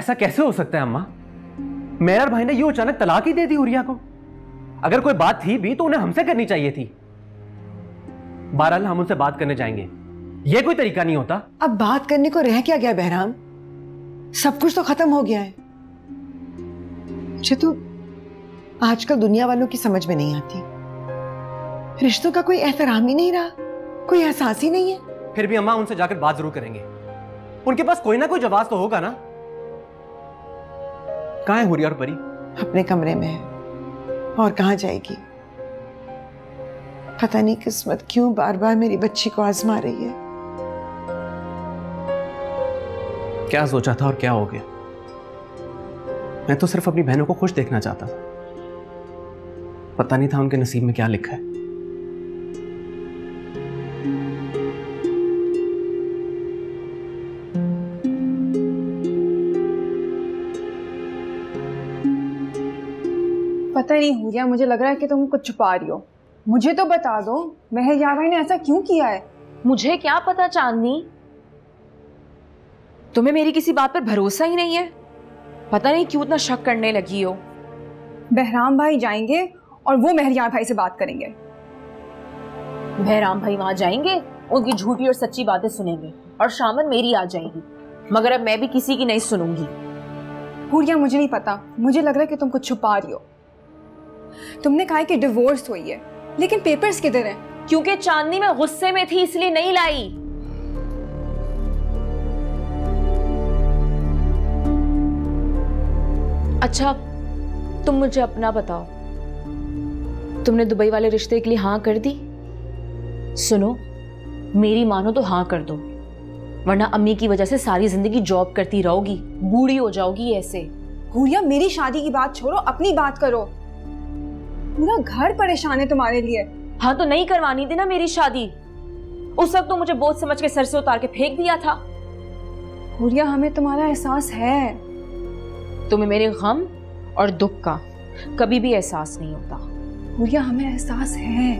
ऐसा कैसे हो सकता है अम्मा? मेहर भाई ने यूं अचानक तलाक ही दे दी हुरिया को। अगर कोई बात थी भी तो उन्हें हमसे करनी चाहिए थी। बहरहाल हम उनसे बात करने जाएंगे, यह कोई तरीका नहीं होता। अब बात करने को रह क्या गया बहराम? सब कुछ तो खत्म हो गया है। मुझे तो आजकल दुनिया वालों की समझ में नहीं आती। रिश्तों का कोई एहतराम ही नहीं रहा, कोई एहसास ही नहीं है। फिर भी अम्मा उनसे जाकर बात जरूर करेंगे। उनके पास कोई ना कोई जवाब तो होगा ना। कहाँ है हुरिया और परी? अपने कमरे में है, और कहाँ जाएगी? पता नहीं किस्मत क्यों बार बार मेरी बच्ची को आजमा रही है। क्या सोचा था और क्या हो गया? मैं तो सिर्फ अपनी बहनों को खुश देखना चाहता था। पता नहीं था उनके नसीब में क्या लिखा है। पता नहीं हुरिया, मुझे लग रहा है कि तुम कुछ छुपा रही हो। मुझे तो बता दो, मेहर यार भाई ने ऐसा क्यों किया है? मुझे क्या पता चांदनी, तुम्हें मेरी किसी बात पर भरोसा ही नहीं है। पता नहीं क्यों इतना शक करने लगी हो। बहराम भाई जाएंगे और वो मेहर यार भाई से बात करेंगे। बहराम भाई वहां जाएंगे, उनकी झूठी और सच्ची बातें सुनेंगे और शामन मेरी आ जाएगी। मगर अब मैं भी किसी की नहीं सुनूंगी। हुरिया मुझे नहीं पता, मुझे लग रहा है कि तुम कुछ छुपा रही हो। तुमने कहा कि डिवोर्स हुई है, लेकिन पेपर्स किधर हैं? क्योंकि चांदनी में गुस्से में थी इसलिए नहीं लाई। अच्छा तुम मुझे अपना बताओ, तुमने दुबई वाले रिश्ते के लिए हाँ कर दी? सुनो, मेरी मानो तो हाँ कर दो, वरना अम्मी की वजह से सारी जिंदगी जॉब करती रहोगी, बूढ़ी हो जाओगी ऐसे। हुरिया मेरी शादी की बात छोड़ो, अपनी बात करो। पूरा घर परेशान है तुम्हारे लिए। हाँ तो नहीं करवानी थी ना मेरी शादी। उस वक्त तो मुझे बोझ समझ के सर से उतार के फेंक दिया था। हुरिया हमें तुम्हारा एहसास है। तुम्हें मेरे गम और दुख का कभी भी एहसास नहीं होता। हुरिया हमें एहसास है।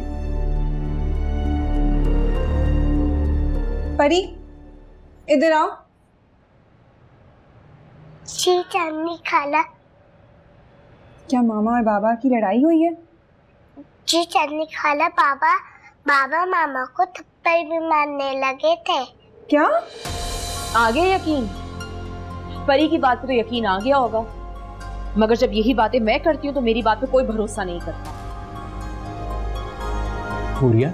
परी इधर आओ। जी चांदनी खाला। क्या मामा और बाबा की लड़ाई हुई है? जी चांदनी खाला, बाबा मामा को थप्पड़ भी मारने लगे थे। क्या? आ गया यकीन? परी की बात पे तो यकीन आ गया होगा, मगर जब यही बातें मैं करती हूँ तो मेरी बात पे कोई भरोसा नहीं करता। हुरिया,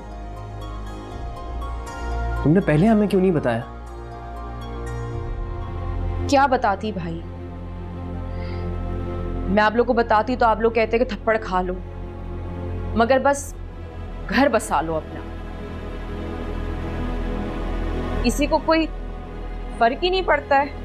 तुमने पहले हमें क्यों नहीं बताया? क्या बताती भाई, मैं आप लोग को बताती तो आप लोग कहते कि थप्पड़ खा लो, मगर बस घर बसा लो अपना। किसी को कोई फर्क ही नहीं पड़ता है।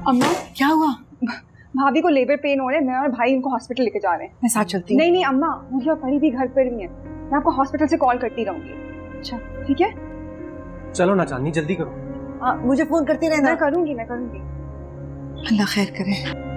अम्मा क्या हुआ? भाभी को लेबर पेन हो रहे हैं, मैं और भाई उनको हॉस्पिटल लेके जा रहे हैं। मैं साथ चलती हूँ। नहीं नहीं अम्मा, मुझे और परी भी घर पर ही है, मैं आपको हॉस्पिटल से कॉल करती रहूंगी। अच्छा ठीक है, चलो ना चांदनी, जल्दी करो। मुझे फोन करती रहना। मैं करूंगी। अल्लाह खैर करे।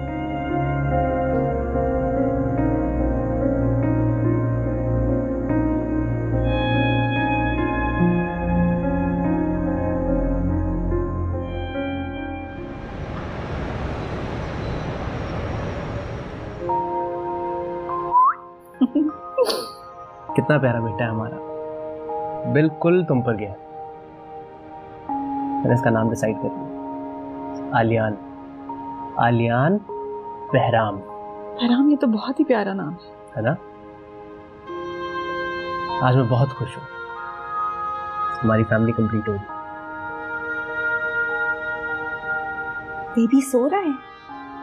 कितना प्यारा बेटा है हमारा, बिल्कुल तुम पर गया। मैंने इसका नाम डिसाइड कर लिया, आलियान। आलियान बहराम। बहराम, ये तो बहुत ही प्यारा नाम है ना? आज मैं बहुत खुश हूँ, हमारी फैमिली कंप्लीट होगी। बेबी सो रहा है?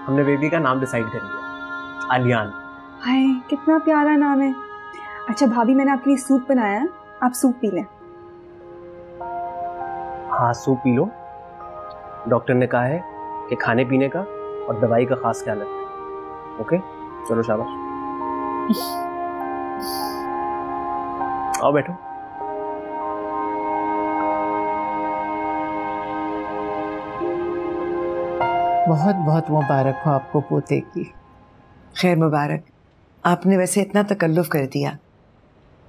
हमने बेबी का नाम डिसाइड कर लिया, आलियान। हाय, कितना प्यारा नाम है। अच्छा भाभी, मैंने आपके लिए सूप बनाया है, आप सूप पी लें। हाँ, सूप पी लो। डॉक्टर ने कहा है कि खाने पीने का और दवाई का खास ख्याल रखें। ओके, चलो शाबाश। आओ बैठो। बहुत बहुत मुबारक हो आपको पोते की। खैर मुबारक। आपने वैसे इतना तकल्लुफ कर दिया।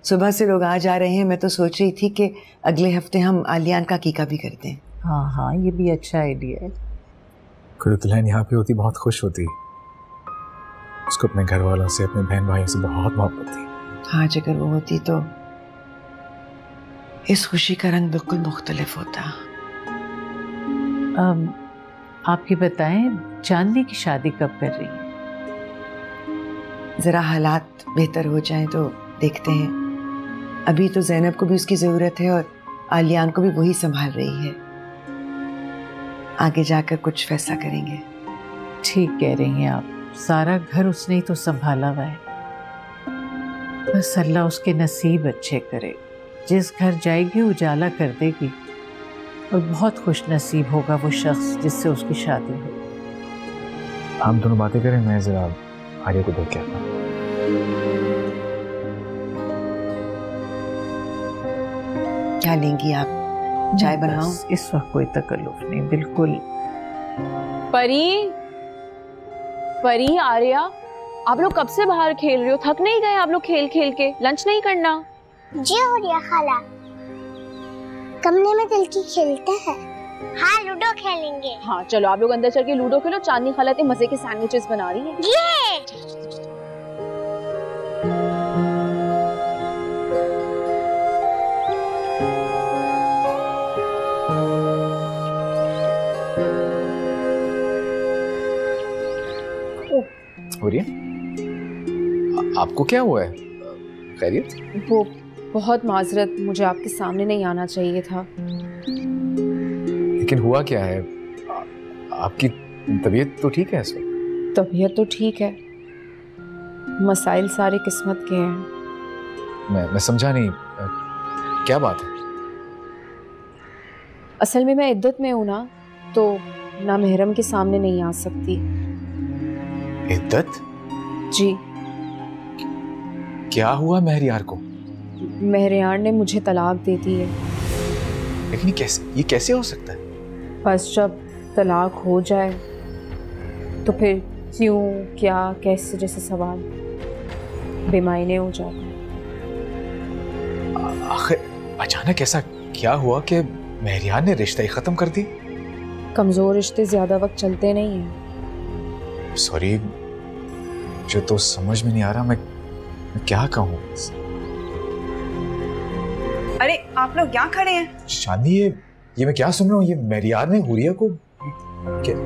सुबह से लोग आ जा रहे हैं, मैं तो सोच रही थी कि अगले हफ्ते हम आलियान का कीका भी करते हैं। हाँ हाँ, ये भी अच्छा आइडिया है। कोई दुल्हन यहाँ पे होती बहुत खुश होती, उसको अपने घर वालों से, अपने बहन भाइयों से बहुत मोहब्बत थी। हाँ, अगर वो होती तो इस खुशी का रंग बिल्कुल मुख्तलिफ होता। आप ये बताएं, चांदनी की शादी कब कर रही है? जरा हालात बेहतर हो जाएं तो देखते हैं। अभी तो ज़ैनब को भी उसकी ज़रूरत है और आलियान को भी वही संभाल रही है। आगे जाकर कुछ फैसला करेंगे। ठीक कह रही हैं आप, सारा घर उसने ही तो संभाला हुआ है। बस अल्लाह उसके नसीब अच्छे करे, जिस घर जाएगी उजाला कर देगी और बहुत खुश नसीब होगा वो शख्स जिससे उसकी शादी हो। आप दोनों बातें करें, मैं जरा आर्या को देख के आता हूँ। क्या लेंगी आप? चाय बनवाऊं? इस वक्त कोई तकल्लुफ नहीं, बिल्कुल। परी, परी, आर्या, आप लोग कब से बाहर खेल रहे हो? थक नहीं गए आप लोग खेल खेल के? लंच नहीं करना? जी हो रहा खाला, कमरे में दिल की खेलते हैं। हाँ, लूडो खेलेंगे। हाँ चलो, आप लोग अंदर चल के लूडो खेलो। चांदनी खाला इतने मजे के सैंडविचेस बना रही है। ये हो रही है? आपको क्या हुआ है? खैरियत? वो बहुत माजरत, मुझे आपके सामने नहीं आना चाहिए था। लेकिन हुआ क्या है? आपकी तबीयत तो ठीक है इस वक्त? तबीयत तो ठीक है, मसाइल सारे किस्मत के हैं। मैं समझा नहीं, क्या बात है? असल में मैं इद्दत में हूँ ना, तो ना महरम के सामने नहीं आ सकती। इद्दत? जी। क्या हुआ महरियार को? महरियार ने मुझे तलाक दे दी है। लेकिन ये कैसे हो सकता है? बस जब तलाक हो जाए तो फिर क्यों, क्या, कैसे जैसे सवाल बेमायने हो जाते हैं। आखिर अचानक ऐसा क्या हुआ कि महरियार ने रिश्ता ही खत्म कर दी? कमजोर रिश्ते ज्यादा वक्त चलते नहीं हैं। सॉरी, मुझे तो समझ में नहीं आ रहा मैं क्या कहूँ। अरे आप लोग यहाँ खड़े हैं? चांदनी, ये मैं क्या सुन रहा हूँ? ये महरियार ने हुरिया को क्या?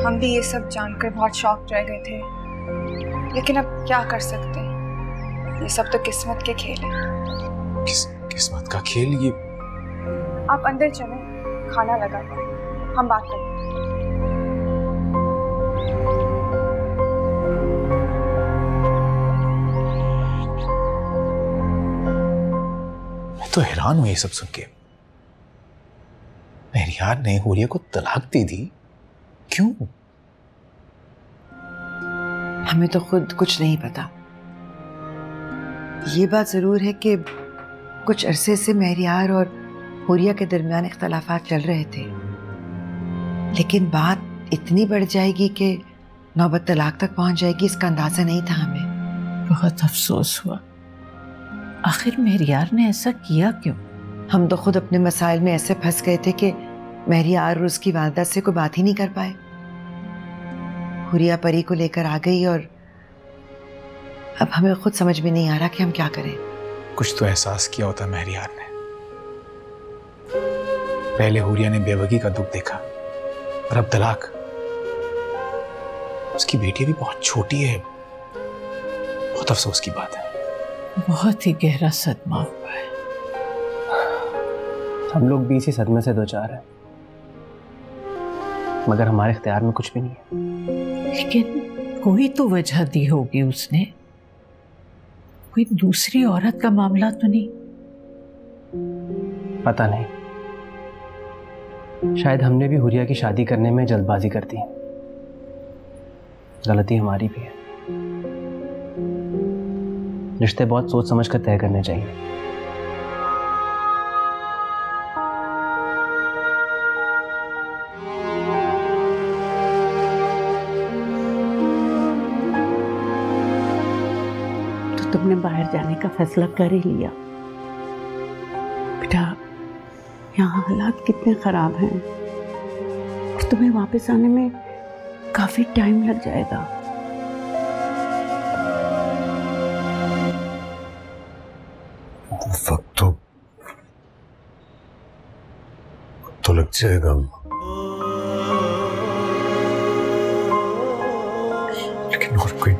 हम भी ये सब जानकर बहुत शॉक्ड रह गए थे, लेकिन अब क्या कर सकते हैं, ये सब तो किस्मत के खेल हैं। किस्मत का खेल? ये आप अंदर चलें, खाना लगा है, हम बात करें। मैं तो हैरान हूं ये सब सुन के। महरियार ने हुरिया को तलाक दे दी, क्यों? हमें तो खुद कुछ नहीं पता। ये बात जरूर है कि कुछ अरसे से महरियार और हुरिया के दरमियान इख्तलाफात चल रहे थे, लेकिन बात इतनी बढ़ जाएगी कि नौबत तलाक तक पहुंच जाएगी, इसका अंदाजा नहीं था हमें। बहुत अफसोस हुआ। आखिर महरियार ने ऐसा किया क्यों? हम तो खुद अपने मसाइल में ऐसे फंस गए थे कि महरियार और उसकी वालदा से कोई बात ही नहीं कर पाए। हुरिया परी को लेकर आ गई और अब हमें खुद समझ में नहीं आ रहा कि हम क्या करें। कुछ तो एहसास किया होता महरियार ने। पहले हुरिया ने बेवगी का दुख देखा और अब तलाक। उसकी बेटी भी बहुत छोटी है। बहुत अफसोस की बात है। बहुत ही गहरा सदमा हुआ है। हम लोग भी इसी सदमे से दो चार हैं, मगर हमारे इख्तियार में कुछ भी नहीं है। लेकिन कोई तो वजह दी होगी उसने। कोई दूसरी औरत का मामला तो नहीं? पता नहीं, शायद हमने भी हुरिया की शादी करने में जल्दबाजी कर दी। गलती हमारी भी है। रिश्ते बहुत सोच समझ कर तय करने चाहिए। तो तुमने बाहर जाने का फैसला कर ही लिया। बेटा, यहाँ हालात कितने खराब हैं और तुम्हें वापस आने में काफी टाइम लग जाएगा। वक्त तो लग जाएगा, लेकिन और कोई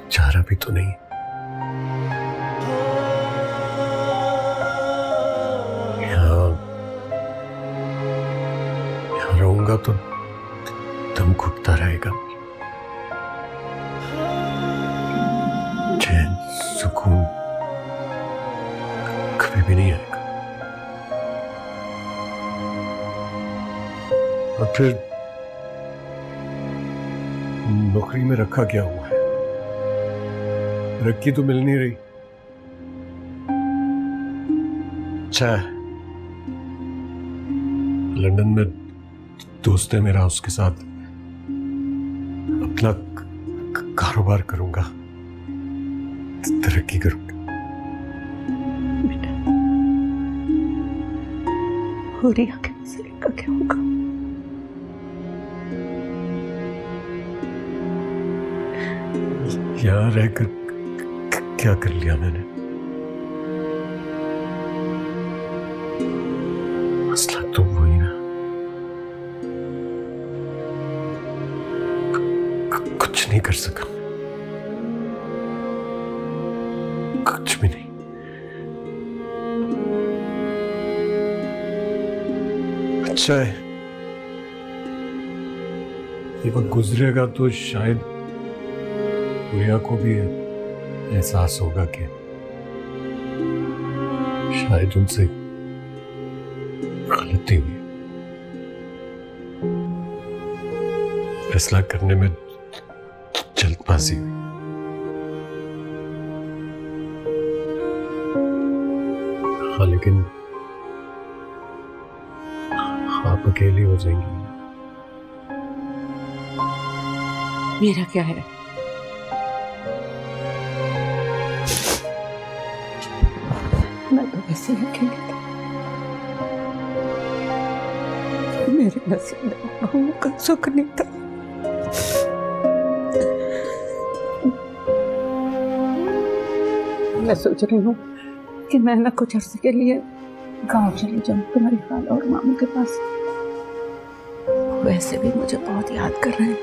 चारा भी तो नहीं। यहाँ रहूंगा तो दम घुटता रहेगा। चैन सुकून कभी भी नहीं आएगा। और फिर नौकरी में रखा क्या हुआ है? तरक्की तो मिल नहीं रही। अच्छा, लंदन में दोस्त है मेरा, उसके साथ अपना कारोबार करूंगा, तरक्की करूंगा। हुरिया के मसले का क्या होगा? यहाँ रहकर क्या कर लिया मैंने? मसला तो वही ना, कुछ नहीं कर सका, कुछ भी नहीं। अच्छा है, ये वक्त गुजरेगा तो शायद हुरिया को भी एहसास होगा कि शायद उनसे गलती हुई। फैसला करने में जल्दबाजी हुई। हाँ, लेकिन आप अकेली हो जाएंगी। मेरा क्या है? मैं तो वैसे ही अकेली थी। मेरे नसीब में बहू का सुख नहीं था। मैं सोच रही हूँ कि मैं ना कुछ अर्से के लिए गांव चली जाऊँ तुम्हारी खाला और मामू के पास। वैसे भी मुझे बहुत याद कर रहे हैं,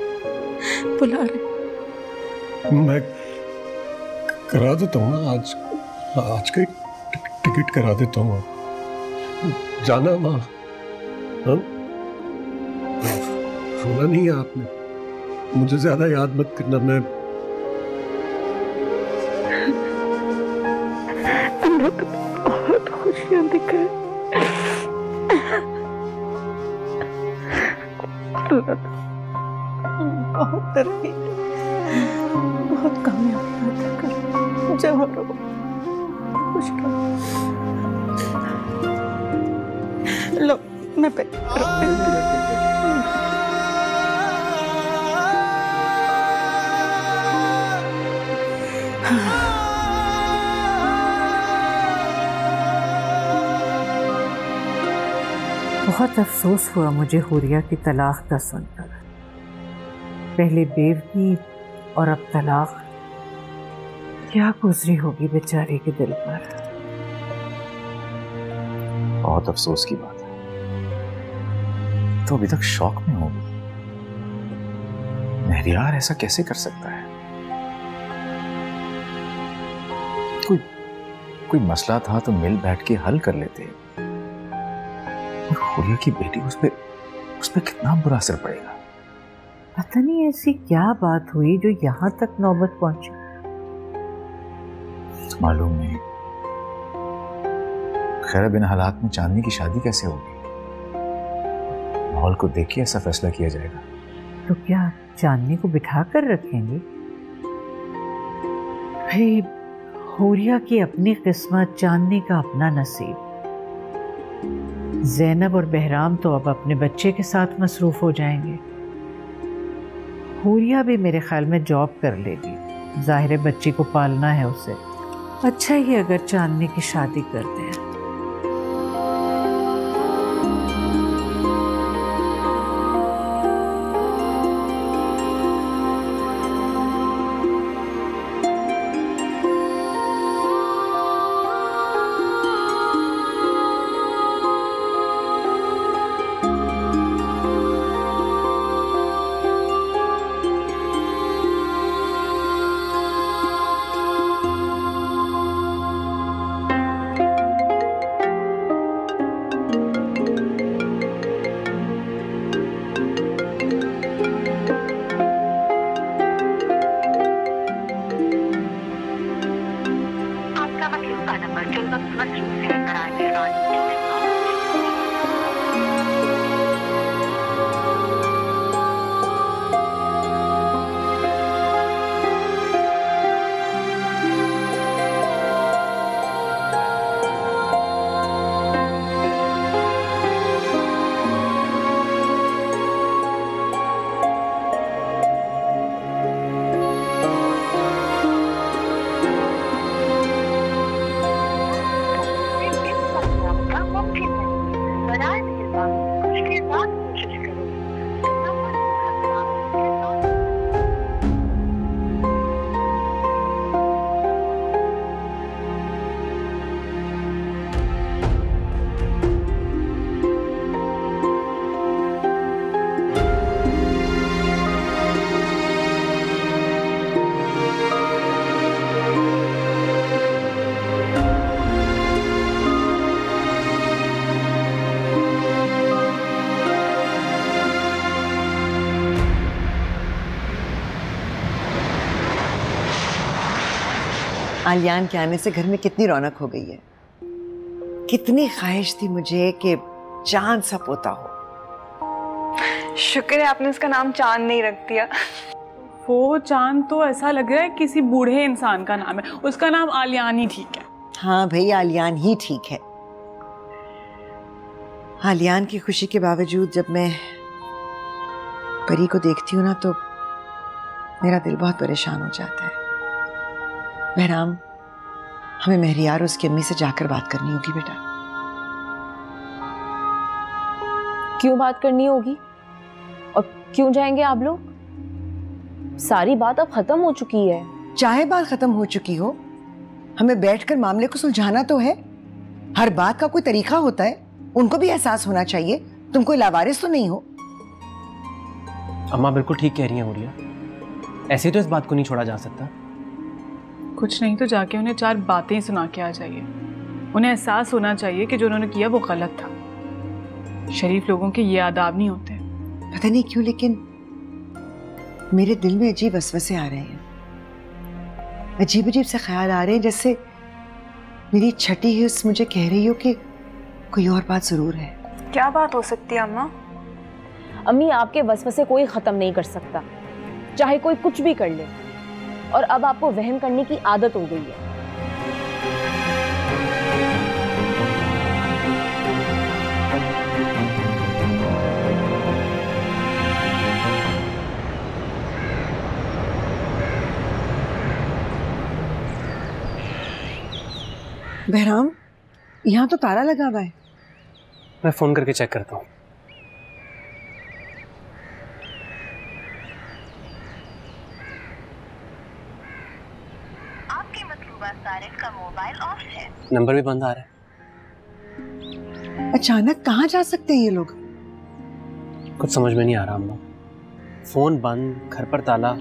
बुला रहे। मैं करा देता हूँ ना, आज का टिकट करा देता हूँ। जाना माँ। रोना नहीं है आपने, मुझे ज्यादा याद मत करना। मैं बहुत खुशियां दिखाए। बहुत तरक्की, बहुत कामयाबी कर जब खुश रहो। लो, मैं पैक बहुत अफसोस हुआ मुझे हुरिया की तलाक का सुनकर। पहले बेवगी और अब तलाक। क्या गुजरी होगी बेचारी के दिल पर। बहुत अफसोस की बात है, तो अभी तक शौक में होगी। महरियार ऐसा कैसे कर सकता है? कोई मसला था तो मिल बैठ के हल कर लेते। हुरिया की बेटी, उस पे कितना बुरा असर पड़ेगा। पता नहीं ऐसी क्या बात हुई जो यहां तक नौबत पहुंची। मालूम नहीं। खैर, बिन हालात में चांदनी की शादी कैसे होगी? माहौल को देख के ऐसा फैसला किया जाएगा। तो क्या चांदनी को बिठा कर रखेंगे? भाई, हुरिया की अपनी किस्मत, चांदनी का अपना नसीब। ज़ैनब और बहराम तो अब अपने बच्चे के साथ मसरूफ हो जाएंगे। हुरिया भी मेरे ख्याल में जॉब कर लेगी। जाहिर है बच्ची को पालना है उसे। अच्छा ही अगर चांदनी की शादी कर दें। आलियान के आने से घर में कितनी रौनक हो गई है। कितनी ख्वाहिश थी मुझे कि चांद सा पोता हो। शुक्र है आपने उसका नाम चांद नहीं रख दिया। वो चांद तो ऐसा लग रहा है किसी बूढ़े इंसान का नाम है। उसका नाम आलियान ही ठीक है। हाँ भाई, आलियान ही ठीक है। आलियान की खुशी के बावजूद जब मैं परी को देखती हूँ ना, तो मेरा दिल बहुत परेशान हो जाता है। बहराम, हमें महरियार और उसकी अम्मी से जाकर बात करनी होगी बेटा। क्यों बात करनी होगी और क्यों जाएंगे आप लोग? सारी बात अब खत्म हो चुकी है। चाहे बात खत्म हो चुकी हो, हमें बैठकर मामले को सुलझाना तो है। हर बात का कोई तरीका होता है, उनको भी एहसास होना चाहिए। तुम कोई लावारिस तो नहीं हो। अम्मा बिल्कुल ठीक कह रही हैं हुरिया, ऐसे तो इस बात को नहीं छोड़ा जा सकता। कुछ नहीं तो जाके उन्हें 4 बातें सुना के आ जाइए। उन्हें एहसास होना चाहिए कि जो उन्होंने किया वो गलत था। शरीफ लोगों के ये आदाब नहीं होते। पता नहीं क्यों, लेकिन मेरे दिल में अजीब वसवसे आ रहे हैं। अजीब अजीब से ख्याल आ रहे हैं, जैसे मेरी छठी हिस्स मुझे कह रही हो कि कोई और बात जरूर है। क्या बात हो सकती है अम्मा? अम्मी, आपके वसवसे कोई खत्म नहीं कर सकता, चाहे कोई कुछ भी कर ले। और अब आपको वहम करने की आदत हो गई है। बहराम, यहाँ तो ताला लगा हुआ है। मैं फोन करके चेक करता हूँ। आपके मोबाइल ऑफ है। नंबर भी बंद आ रहा है। अचानक कहाँ जा सकते हैं ये लोग? कुछ समझ में नहीं आ रहा अम्मा। फोन बंद, घर पर ताला।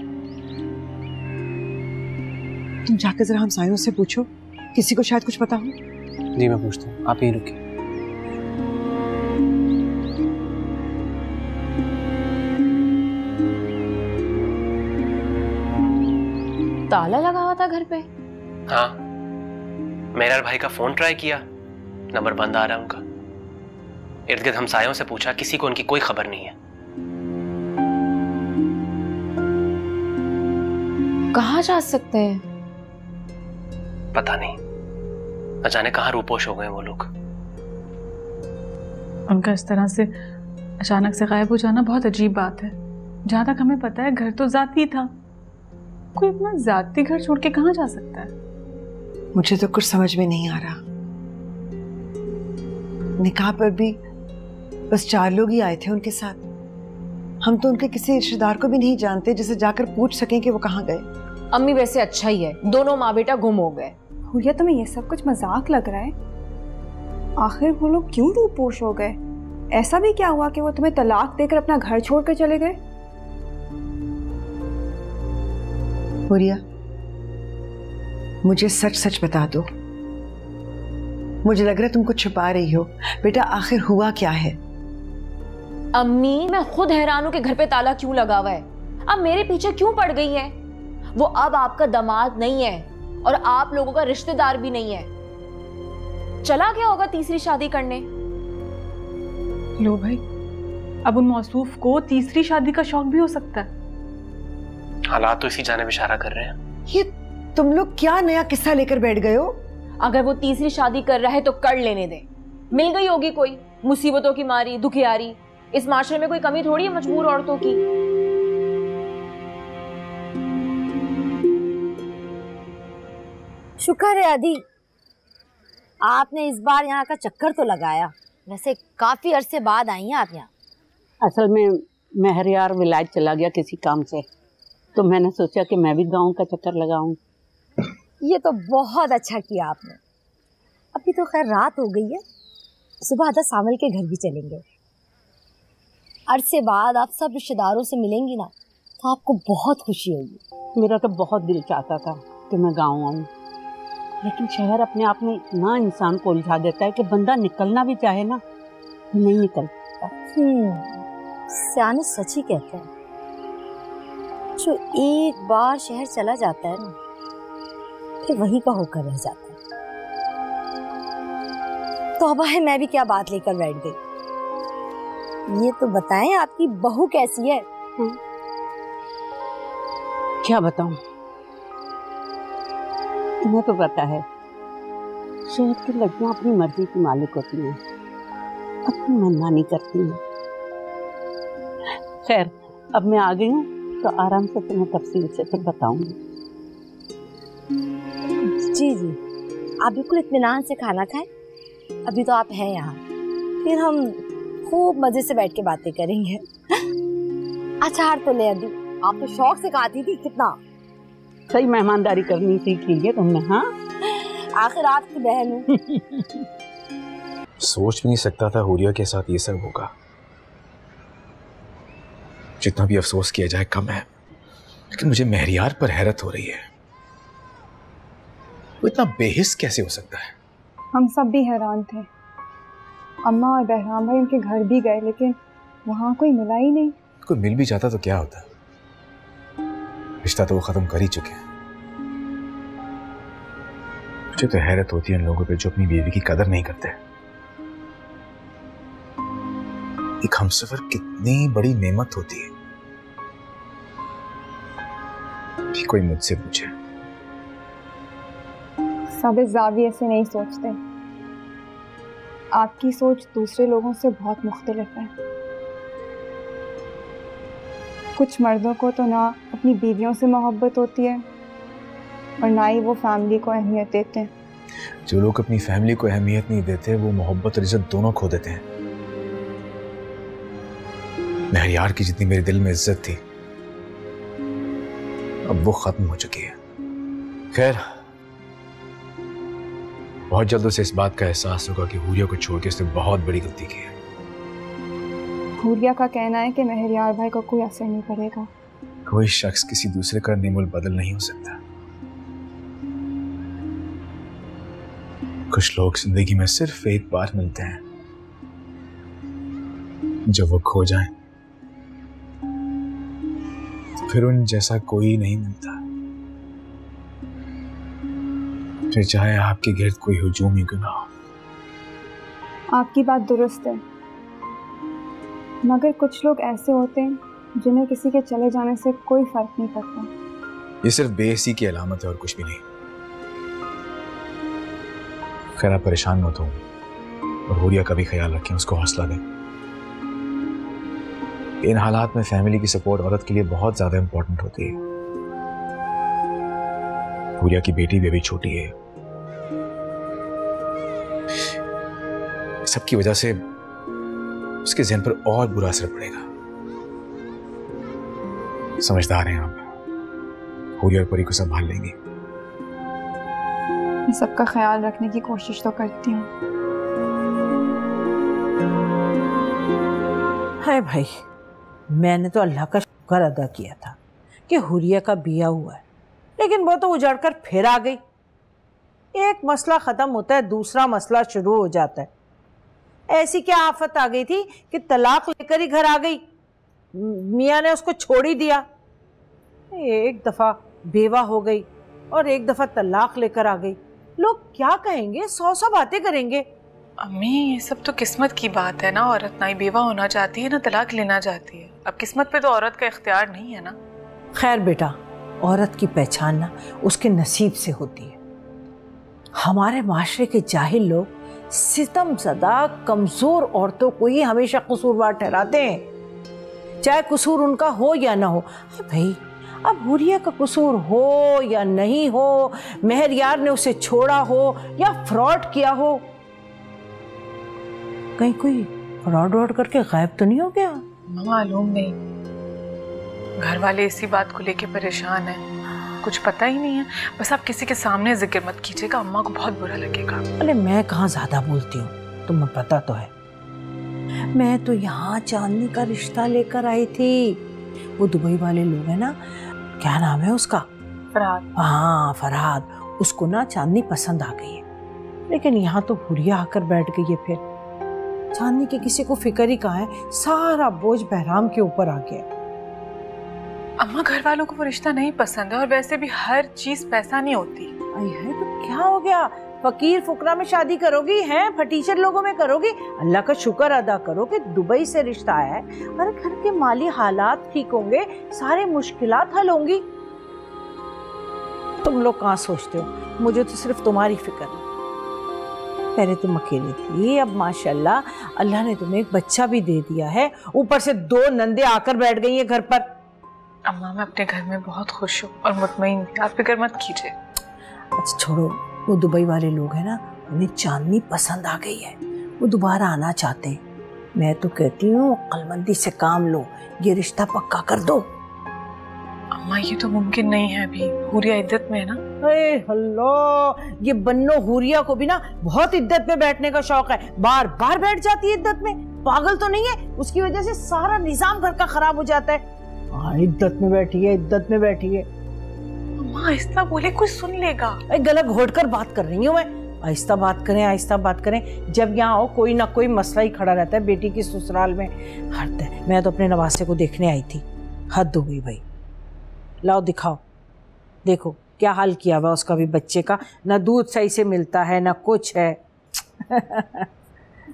तुम जाकर जरा हमसायों से पूछो, किसी को शायद कुछ पता हो। जी मैं पूछता हूँ, आप यहीं रुकिए। ताला लगा हुआ था घर पे? हाँ, मेहर भाई का फोन ट्राई किया, नंबर बंद आ रहा है उनका। इर्द गिर्द हमसायों से पूछा, किसी को उनकी कोई खबर नहीं है। कहाँ जा सकते हैं? पता नहीं, अचानक कहाँ रूपोश हो गए वो लोग। उनका इस तरह से अचानक से गायब हो जाना बहुत अजीब बात है। जहां तक हमें पता है घर तो जाती था, कोई इतना जाती घर छोड़ के कहाँ जा सकता है? मुझे तो कुछ समझ में नहीं आ रहा। निकाह पर भी बस 4 लोग ही आए थे उनके साथ। हम तो उनके किसी रिश्तेदार को भी नहीं जानते जिसे जाकर पूछ सकें कि वो कहाँ गए। अम्मी वैसे अच्छा ही है, दोनों माँ बेटा गुम हो गए। हुरिया, तुम्हें ये सब कुछ मजाक लग रहा है? आखिर वो लोग क्यों रूपोश हो गए? ऐसा भी क्या हुआ कि वो तुम्हें तलाक देकर अपना घर छोड़कर चले गए? हुरिया, मुझे सच सच बता दो। मुझे लग रहा है तुम कुछ छुपा रही हो। बेटा आखिर हुआ क्या है? अम्मी मैं खुद हैरान हूं कि घर पे ताला क्यों लगा हुआ है। अब मेरे पीछे क्यों पड़ गई है? वो अब आपका दामाद नहीं है और आप लोगों का रिश्तेदार भी नहीं है। चला गया होगा तीसरी शादी करने। लो भाई, अब उन मौसूफ को तीसरी शादी का शौक भी हो सकता है। हालात तो इसी जाने इशारा कर रहे हैं। ये तुम लोग क्या नया किस्सा लेकर बैठ गए हो? अगर वो तीसरी शादी कर रहा है तो कर लेने दे। मिल गई होगी कोई मुसीबतों की मारी, दुखियारी। इस माशरे में कोई कमी थोड़ी है मजबूर औरतों की। शुक्र है अदी, आपने इस बार यहाँ का चक्कर तो लगाया। वैसे काफी अरसे बाद आई हैं आप यहाँ। असल में महरियार विलायत चला गया किसी काम से, तो मैंने सोचा कि मैं भी गांव का चक्कर लगाऊं। ये तो बहुत अच्छा किया आपने। अभी तो खैर रात हो गई है, सुबह आधा सामल के घर भी चलेंगे। अरसे बाद आप सब रिश्तेदारों से मिलेंगी ना, तो आपको बहुत खुशी होगी। मेरा तो बहुत दिल चाहता था कि मैं गाँव आऊँ, लेकिन शहर अपने आप में इतना इंसान को उलझा देता है कि बंदा निकलना भी चाहे ना, नहीं निकल सकता। सियाने सच ही कहते हैं, जो एक बार शहर चला जाता है ना, फिर वही का होकर रह जाता है। तौबा है, मैं भी क्या बात लेकर बैठ गई। ये तो बताएं आपकी बहू कैसी है? क्या बताऊं, तुम्हें तो पता है शहर की लड़कियां अपनी मर्जी की मालिक होती हैं, अपनी मनमानी करती हैं। खैर अब मैं आ गई हूँ तो आराम से तुम्हें तफसील से फिर बताऊंगी। जी जी, आप बिल्कुल इत्मीनान से खाना खाएं। अभी तो आप हैं यहाँ, फिर हम खूब मजे से बैठ के बातें करेंगे। अचार तो ले अदी, आप तो शौक से खाती थी कितना। सही मेहमानदारी करनी सीख लीजिए तुमने। हाँ, आखिर आपकी बहन हूँ। सोच भी नहीं सकता था हुरिया के साथ ये सब होगा। जितना भी अफसोस किया जाए कम है, लेकिन मुझे महरियार पर हैरत हो रही है। वो इतना बेहिस कैसे हो सकता है? हम सब भी हैरान थे। अम्मा और बहराम भाई उनके घर भी गए, लेकिन वहाँ कोई मिला ही नहीं। कोई मिल भी जाता तो क्या होता, रिश्ता तो वो खत्म कर ही चुके हैं। मुझे तो हैरत होती है उन लोगों पे जो अपनी बीवी की कदर नहीं करते। एक हमसफर कितनी बड़ी नेमत होती है कि कोई मुझसे पूछे। सब इस ज़ाविये से नहीं सोचते। आपकी सोच दूसरे लोगों से बहुत मुख्तलिफ है। कुछ मर्दों को तो ना अपनी बीवियों से मोहब्बत होती है और ना ही वो फैमिली को अहमियत देते हैं। जो लोग अपनी फैमिली को अहमियत नहीं देते वो मोहब्बत और इज्जत दोनों खो देते हैं। महरियार की जितनी मेरे दिल में इज्जत थी अब वो खत्म हो चुकी है। खैर बहुत जल्द उसे इस बात का एहसास होगा कि हुरिया को छोड़ के उसने बहुत बड़ी गलती की है। हुरिया का कहना है कि मेहरयार भाई को कोई असर नहीं पड़ेगा। कोई शख्स किसी दूसरे का निर्मूल बदल नहीं हो सकता। कुछ लोग जिंदगी में सिर्फ एक बार मिलते हैं, जब वो खो जाएं तो फिर उन जैसा कोई नहीं मिलता। फिर चाहे आपके गिर्द कोई हुजूम ही क्यों ना हो। आपकी बात दुरुस्त है, मगर कुछ लोग ऐसे होते हैं जिन्हें किसी के चले जाने से कोई फर्क नहीं पड़ता। ये सिर्फ बेइज्जती की अलामत है और कुछ भी नहीं। खैर, आप परेशान मत हो और हुरिया का भी ख्याल रखें, उसको हौसला दें। इन हालात में फैमिली की सपोर्ट औरत के लिए बहुत ज्यादा इंपॉर्टेंट होती है। हुरिया की बेटी भी अभी छोटी है। सबकी वजह से उसके ज़हन पर और बुरा असर पड़ेगा। समझदार हैं आप, हुरिया और परी को संभाल लेंगे। मैं सबका ख्याल रखने की कोशिश तो करती हूँ। हाय भाई, मैंने तो अल्लाह का शुक्र अदा किया था कि हुरिया का बिया हुआ है, लेकिन वो तो उजड़ कर फिर आ गई। एक मसला ख़त्म होता है, दूसरा मसला शुरू हो जाता है। ऐसी क्या आफत आ गई थी कि तलाक लेकर ही घर आ गई। मियाँ ने उसको छोड़ ही दिया। एक दफ़ा बेवा हो गई और एक दफ़ा तलाक लेकर आ गई। लोग क्या कहेंगे, 100 बातें करेंगे। अम्मी, ये सब तो किस्मत की बात है ना। औरत ना ही बेवा होना चाहती है ना तलाक लेना चाहती है। अब किस्मत पे तो औरत का इख्तियार नहीं है ना। खैर बेटा, औरत की पहचान ना उसके नसीब से होती है। हमारे माशरे के जाहिल लोग सितमज़दा कमज़ोर औरतों को ही हमेशा कसूरवार ठहराते हैं, चाहे कसूर उनका हो या ना हो। भाई, अब हुरिया का कसूर हो या नहीं हो, मेहरयार ने उसे छोड़ा हो या फ्रॉड किया हो, कहीं कोई फ्रॉड करके गायब तो नहीं हो गया? मालूम नहीं, घर वाले इसी बात को लेके परेशान हैं। कुछ पता ही नहीं है। बस आप किसी के सामने जिक्र मत कीजिएगा, अम्मा को बहुत बुरा लगेगा। अरे मैं कहाँ ज्यादा बोलती हूँ, तुम्हें पता तो है। मैं तो यहाँ चांदनी का रिश्ता लेकर आई थी। वो दुबई वाले लोग हैं ना, क्या नाम है उसका? फरहाद। हाँ, फरहाद। उसको ना चांदनी पसंद आ गई है, लेकिन यहाँ तो हुरिया आकर बैठ गई है। फिर चांदनी के किसी को फिक्र ही कहाँ है, सारा बोझ बहराम के ऊपर आ गया। अम्मा, घर वालों को वो रिश्ता नहीं पसंद है और वैसे भी हर चीज पैसा नहीं होती। आई है तो क्या हो गया? फकीर फुकरा में शादी करोगी हैं, फटीचर लोगों में करोगी? अल्लाह का शुक्र अदा करो कि दुबई से रिश्ता आया है और घर के माली हालात ठीक होंगे, सारे मुश्किलात हल होंगी। तुम लोग कहाँ सोचते हो, मुझे तो सिर्फ तुम्हारी फिक्र है। पहले तुम अकेली थी, अब माशाल्लाह अल्लाह ने तुम्हें एक बच्चा भी दे दिया है, ऊपर से 2 नंदे आकर बैठ गई है घर पर। अम्मा, मैं अपने घर में बहुत खुश हूँ और मुतमईन भी। आप फिक्र मत कीजिए। अच्छा छोड़ो, वो दुबई वाले लोग हैं ना, उन्हें चांदनी पसंद आ गई है, वो दोबारा आना चाहते हैं। मैं तो कहती हूँ अक्लमंदी से काम लो, ये रिश्ता पक्का कर दो। अम्मा, ये तो मुमकिन नहीं है, अभी हुरिया इद्दत में है ना। अरे अल्लाह, ये बन्नो हुरिया को भी ना बहुत इद्दत में बैठने का शौक है, बार बार बैठ जाती है इद्दत में। पागल तो नहीं है? उसकी वजह से सारा निजाम घर का खराब हो जाता है। हाँ, इद्दत में बैठी है, इद्दत में बैठी है। अम्मा, आहिस्ता बोले, कोई सुन लेगा। गला घोट कर बात कर रही हूँ मैं। आहिस्ता बात करें, आहिस्ता बात करें। जब यहाँ हो कोई ना कोई मसला ही खड़ा रहता है बेटी की ससुराल में। हद है। मैं तो अपने नवासे को देखने आई थी, हद हो गई भाई। लाओ दिखाओ, देखो क्या हाल किया हुआ उसका भी बच्चे का, ना दूध सही से मिलता है ना कुछ है।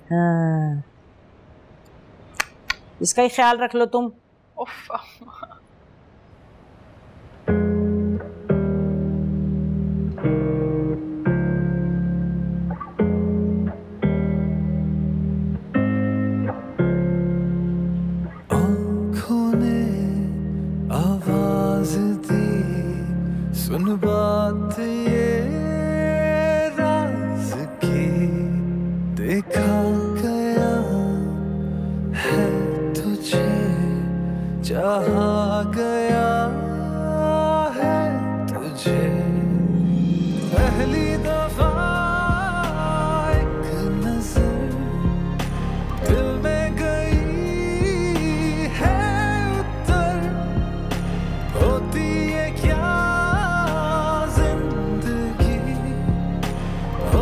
हाँ। इसका ही ख्याल रख लो तुम। उफ, अम्मा। आँखों ने आवाज दी, सुन बात ये राज की, देखा गया है तुझे जहाँ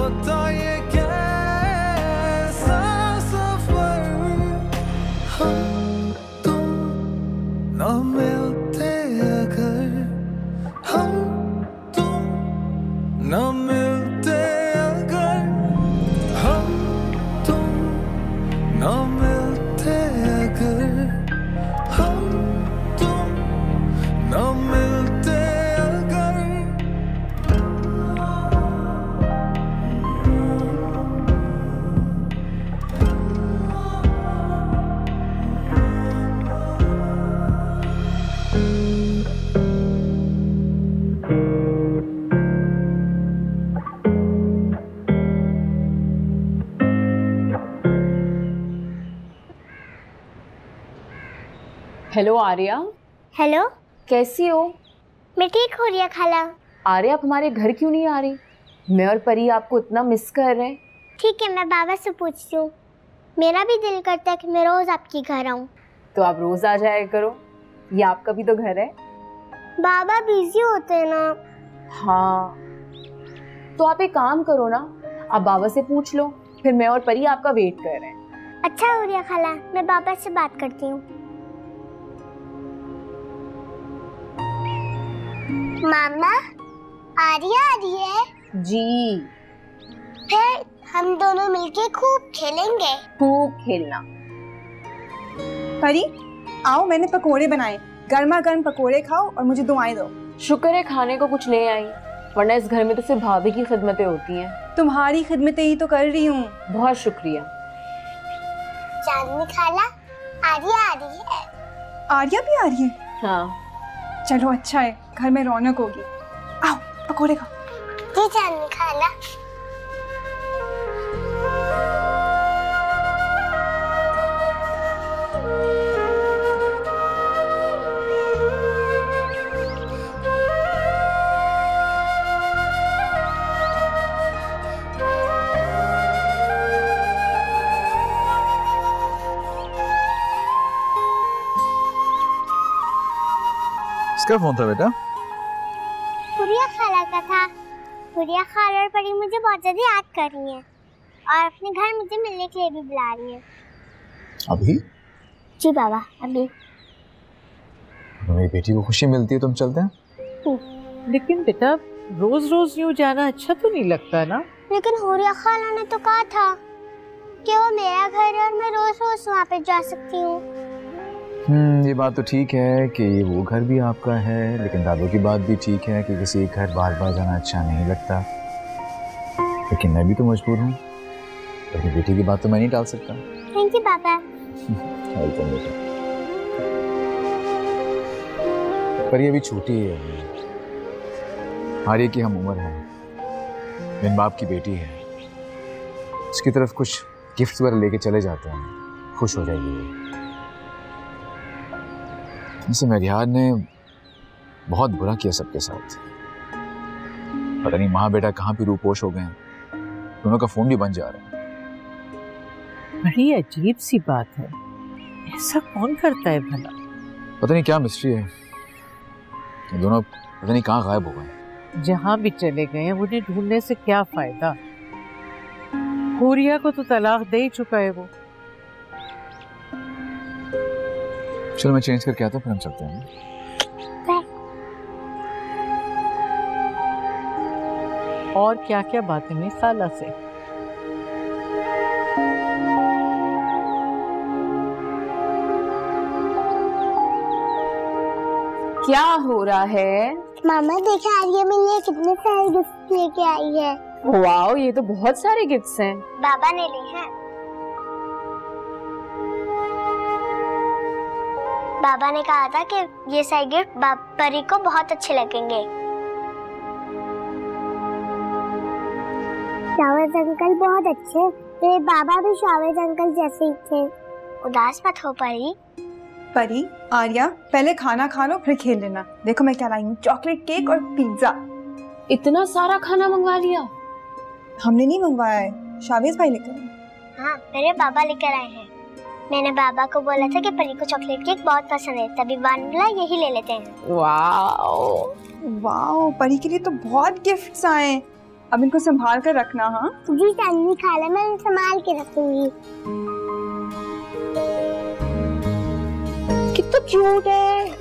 होता ये कैसा सफर, हम तुम न मिलते अगर, हम तुम न मिलते अगर, हम तुम न मिलते अगर, हम तुम न मिलते अगर। हेलो आर्या। हेलो, कैसी हो? मैं ठीक हो रही है खाला। आर्या, आप हमारे घर क्यों नहीं आ रही? मैं और परी आपको इतना मिस कर रहे हैं। ठीक है, मैं बाबा से पूछती हूँ। मेरा भी दिल करता है कि मैं रोज आपके घर आऊँ। तो आप रोज आ जाया करो, ये आपका भी तो घर है। बाबा बिजी होते हैं ना। हाँ, तो आप एक काम करो ना, आप बाबा से पूछ लो, फिर मैं और परी आपका वेट कर रहे हैं। अच्छा हो रही खाला, मैं बाबा से बात करती हूँ। मामा, आर्या आ रही है? जी। फिर हम दोनों मिलके खूब खेलेंगे। खूब खेलना। परी, आओ, मैंने पकोड़े बनाए। गर्मा गर्म पकोड़े खाओ और मुझे दुआएं दो। शुक्र है खाने को कुछ ले आई, वरना इस घर में तो सिर्फ भाभी की खिदमतें होती हैं। तुम्हारी खिदमतें ही तो कर रही हूँ। बहुत शुक्रिया। चांदनी खाला, आर्या आ रही है। आर्या भी आ रही है? हाँ। चलो अच्छा है, घर में रौनक होगी। आओ पकोड़े खाओ। जी चांदनी खाला। किसका फोन था बेटा? हुरिया खाला का था। हुरिया खाला और परी मुझे बहुत ज्यादा याद कर रही हैं और अपने घर मुझे मिलने के लिए भी बुला रही हैं। अभी? जी बाबा, अभी। मेरी बेटी को खुशी मिलती है, तुम चलते हैं। लेकिन बेटा, रोज रोज यूँ जाना अच्छा तो नहीं लगता ना? लेकिन हुरिया खाला ने तो कहा था कि वो मेरा घर है और मैं रोज रोज वहाँ पे जा सकती हूँ। ये बात तो ठीक है कि वो घर भी आपका है, लेकिन दादू की बात भी ठीक है कि किसी घर बार बार जाना अच्छा नहीं लगता। लेकिन मैं भी तो मजबूर हूँ, अपनी बेटी की बात तो मैं नहीं टाल सकता। थैंक यू पापा। वेलकम बेटा। पर ये भी छोटी है, आर्या की हम उम्र है, मेरे बाप की बेटी है, उसकी तरफ कुछ गिफ्ट वगैरह लेके चले जाते हैं, खुश हो जाएगी वो। इनसे मेरियार ने बहुत बुरा किया सबके साथ। पता नहीं माँ बेटा कहाँ पे रूपोश हो गए हैं, दोनों का फोन भी बंद जा रहा है। बड़ी अजीब सी बात है, ऐसा कौन करता है भला? पता नहीं क्या मिस्ट्री है, ये दोनों पता नहीं कहाँ गायब हो गए। जहाँ भी चले गए उन्हें ढूंढने से क्या फायदा? हुरिया को तो तलाक दे ही चुका है वो। चलो मैं चेंज करके आता हूँ, फिर हम चलते हैं। और क्या क्या बातें हुई खाला से? क्या हो रहा है? मामा देखा, आर्या मेरे लिए कितने सारे गिफ्ट लेके आई है। वाओ, ये तो बहुत सारे गिफ्ट्स हैं। बाबा ने लिए हैं। बाबा ने कहा था कि ये सारे गिफ्ट परी को बहुत अच्छे लगेंगे। शावेज अंकल बहुत अच्छे, मेरे बाबा भी शावेज अंकल जैसे ही थे। उदास मत हो परी। परी, आर्या, पहले खाना खा लो फिर खेल लेना। देखो मैं क्या लाई हूँ, चॉकलेट केक और पिज्जा। इतना सारा खाना मंगवा लिया? हमने नहीं मंगवाया है, शावेज भाई लेकर आए। हाँ, मेरे बाबा लेकर आए हैं। मैंने बाबा को बोला था कि परी को चॉकलेट केक बहुत पसंद है, तभी बोला यही ले लेते हैं। वाओ वाओ, परी के लिए तो बहुत गिफ्ट्स आए। अब इनको संभाल कर रखना। हाँ जी चांदनी खाला, मैं संभाल के रखूंगी। कितना क्यूट है।